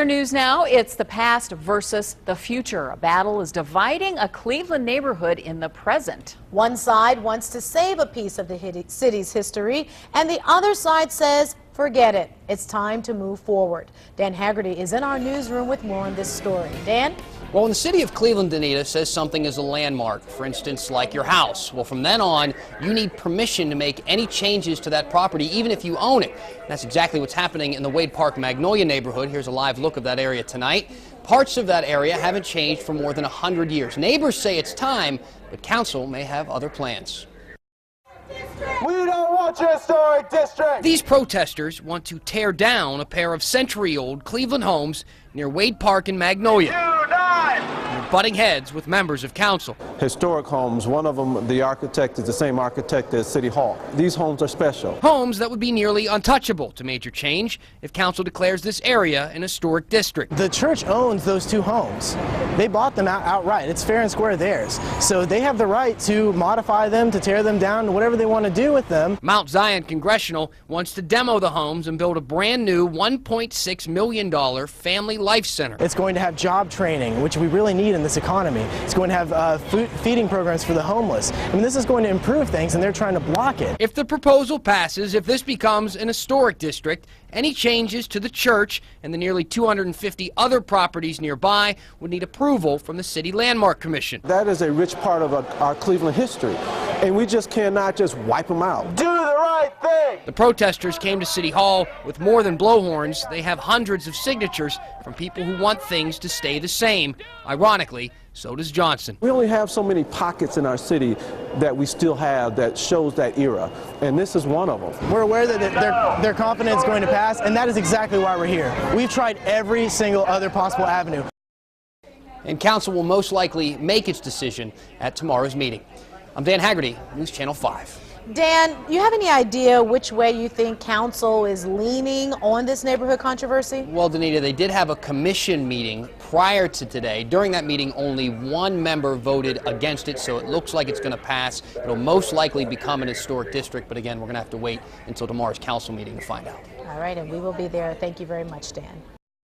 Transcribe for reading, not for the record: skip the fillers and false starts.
Other news now, it's the past versus the future. A battle is dividing a Cleveland neighborhood in the present. One side wants to save a piece of the city's history, and the other side says, forget it. It's time to move forward. Dan Haggerty is in our newsroom with more on this story. Dan? Well, when the city of Cleveland, Danita, says something is a landmark, for instance, like your house, well, from then on, you need permission to make any changes to that property, even if you own it. And that's exactly what's happening in the Wade Park Magnolia neighborhood. Here's a live look of that area tonight. Parts of that area haven't changed for more than 100 years. Neighbors say it's time, but council may have other plans. We don't want your historic district! These protesters want to tear down a pair of century-old Cleveland homes near Wade Park and Magnolia. They're butting heads with members of council. Historic homes, one of them, the architect is the same architect as City Hall. These homes are special. Homes that would be nearly untouchable to major change if council declares this area an historic district. The church owns those two homes. They bought them outright. It's fair and square theirs. So they have the right to modify them, to tear them down, whatever they want to do with them. Mount Zion Congressional wants to demo the homes and build a brand new $1.6 million family life center. It's going to have job training, which we really need in this economy. It's going to have feeding programs for the homeless. I mean, this is going to improve things, and they're trying to block it. If the proposal passes, if this becomes an historic district, any changes to the church and the nearly 250 other properties nearby would need approval from the City Landmark Commission. That is a rich part of our Cleveland history, and we just cannot just wipe them out. Do the right thing! The protesters came to City Hall with more than blowhorns. They have hundreds of signatures from people who want things to stay the same. Ironically, so does Johnson. We only have so many pockets in our city that we still have that shows that era, and this is one of them. We're aware that their confidence is going to pass, and that is exactly why we're here. We've tried every single other possible avenue. And council will most likely make its decision at tomorrow's meeting. I'm Dan Haggerty, News Channel 5. Dan, you have any idea which way you think council is leaning on this neighborhood controversy? Well, Danita, they did have a commission meeting prior to today. During that meeting, only one member voted against it, so it looks like it's going to pass. It'll most likely become an historic district, but again, we're going to have to wait until tomorrow's council meeting to find out. All right, and we will be there. Thank you very much, Dan.